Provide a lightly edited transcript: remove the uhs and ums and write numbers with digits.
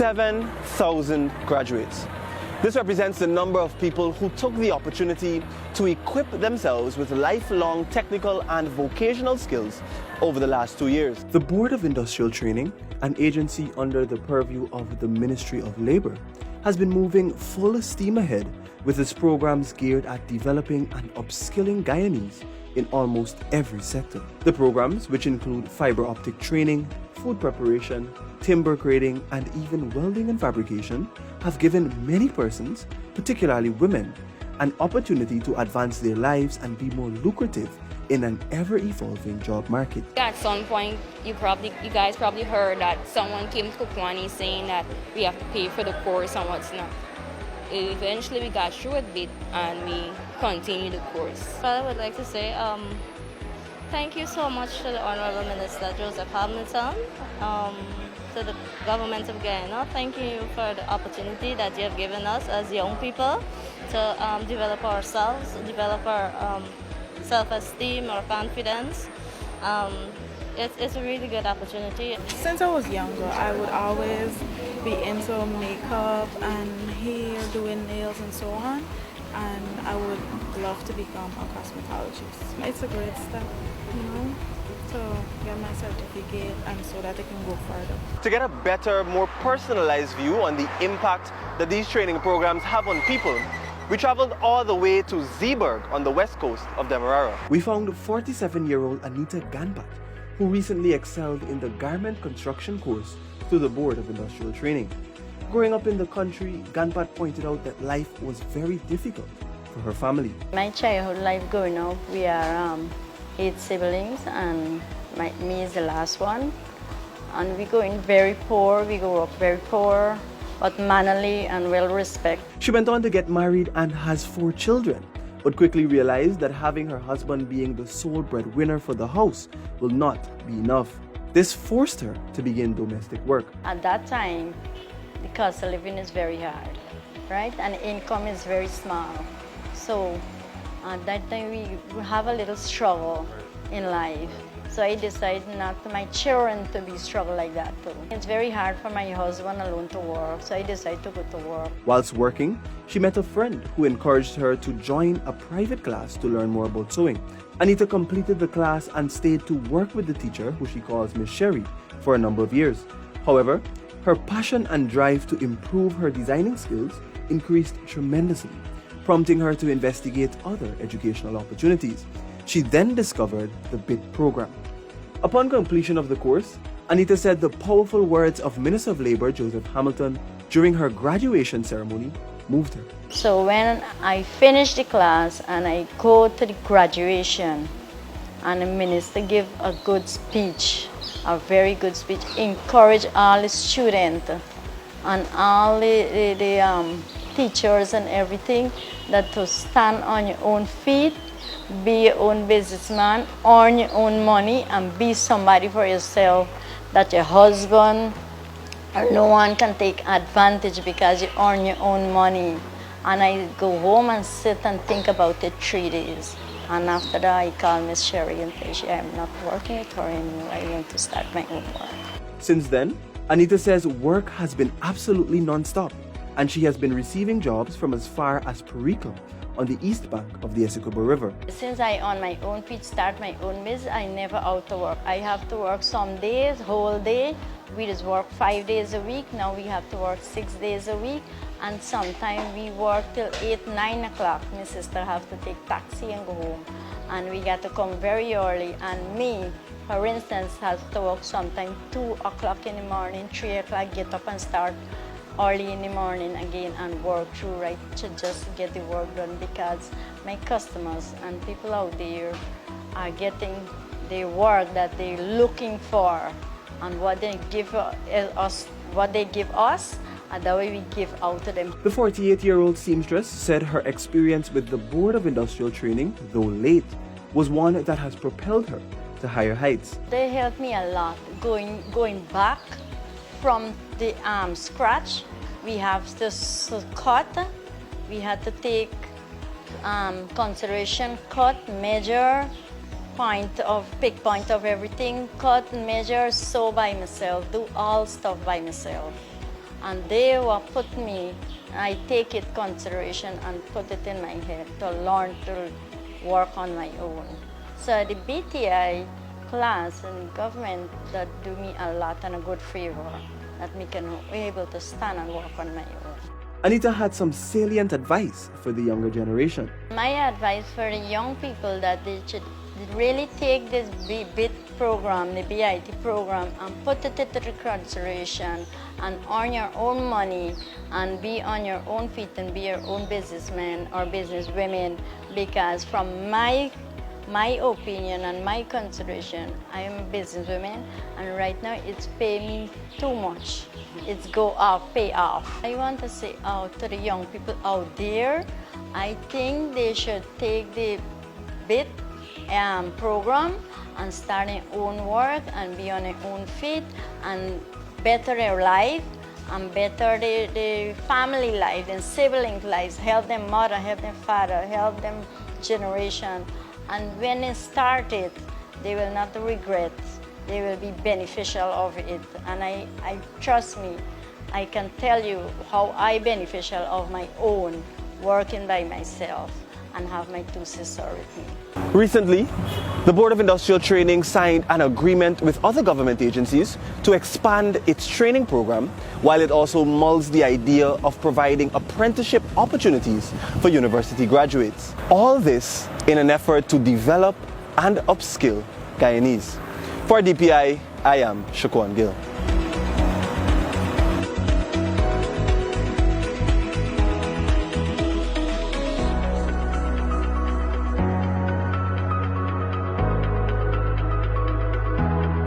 7,000 graduates. This represents the number of people who took the opportunity to equip themselves with lifelong technical and vocational skills over the last 2 years. The Board of Industrial Training, an agency under the purview of the Ministry of Labor, has been moving full steam ahead with its programs geared at developing and upskilling Guyanese in almost every sector. The programs, which include fiber optic training, food preparation, timber grading, and even welding and fabrication, have given many persons, particularly women, an opportunity to advance their lives and be more lucrative in an ever-evolving job market. At some point, you guys probably heard that someone came to Guyanese saying that we have to pay for the course and what's not. Eventually, we got through with it and we continued the course. Well, I would like to say thank you so much to the Honorable Minister Joseph Hamilton, to the government of Guyana. Thank you for the opportunity that you have given us as young people to develop ourselves, develop our self-esteem or confidence. It's a really good opportunity. Since I was younger, I would always be into makeup and hair, doing nails and so on, and I would love to become a cosmetologist. It's a great step, to get my certificate and so that I can go further. To get a better, more personalized view on the impact that these training programs have on people, we traveled all the way to Zeeburg on the west coast of Demerara. We found 47-year-old Anita Ganpat, who recently excelled in the garment construction course through the Board of Industrial Training. Growing up in the country, Ganpat pointed out that life was very difficult for her family. My childhood life growing up, we are 8 siblings and me is the last one. And we going very poor, we grew up very poor, but mannerly and well respected. She went on to get married and has 4 children, but quickly realized that having her husband being the sole breadwinner for the house will not be enough. This forced her to begin domestic work. At that time, the cost of living is very hard, right? And income is very small. So at that time we have a little struggle in life. So I decided not to my children to be struggle like that too. It's very hard for my husband alone to work, so I decided to go to work. Whilst working, she met a friend who encouraged her to join a private class to learn more about sewing. Anita completed the class and stayed to work with the teacher, who she calls Miss Sherry, for a number of years. However, her passion and drive to improve her designing skills increased tremendously, prompting her to investigate other educational opportunities. She then discovered the BIT program. Upon completion of the course, Anita said the powerful words of Minister of Labor Joseph Hamilton during her graduation ceremony moved her. So when I finished the class and I go to the graduation and the minister gave a good speech, a very good speech, encourage all the students and all the teachers and everything that to stand on your own feet, be your own businessman, earn your own money and be somebody for yourself that your husband or no one can take advantage because you earn your own money. And I go home and sit and think about it 3 days. And after that I call Miss Sherry and say I'm not working with her anymore, I want to start my own work. Since then, Anita says work has been absolutely non-stop and she has been receiving jobs from as far as Perico on the east bank of the Essequibo River. Since I on my own feet start my own business, I never out to work. I have to work some days, whole day. We just work 5 days a week. Now we have to work 6 days a week. And sometimes we work till 8, 9 o'clock. My sister have to take taxi and go home. And we got to come very early. And me, for instance, has to work sometimes 2 o'clock in the morning, 3 o'clock, get up and start early in the morning again and work through right to just get the work done because my customers and people out there are getting the work that they're looking for and what they give us and that way we give out to them. The 48-year-old seamstress said her experience with the Board of Industrial Training, though late, was one that has propelled her to higher heights. They helped me a lot going back from the scratch. We have to cut, we had to take consideration, cut, measure, pick point of everything, cut, measure, sew by myself, do all stuff by myself. and they will put me, I take it consideration and put it in my head to learn to work on my own. So the BTI class and government that do me a lot and a good favor, that me can be able to stand and work on my own. Anita had some salient advice for the younger generation. My advice for the young people that they should really take this BIT program, the BIT program, and put it into consideration and earn your own money and be on your own feet and be your own businessman or businesswomen, because from my opinion and my consideration, I am a businesswoman, and right now it's paying me too much. It's pay off. I want to say out to the young people out there, I think they should take the BIT program and start their own work and be on their own feet and better their life and better the family life and sibling lives, help them mother, help them father, help them generation. And when it started, they will not regret. They will be beneficial of it. And I trust me, I can tell you how I beneficial of my own, working by myself and have my two sisters with me. Recently, the Board of Industrial Training signed an agreement with other government agencies to expand its training program, while it also mulls the idea of providing apprenticeship opportunities for university graduates. All this in an effort to develop and upskill Guyanese. For DPI, I am Shaquan Gill.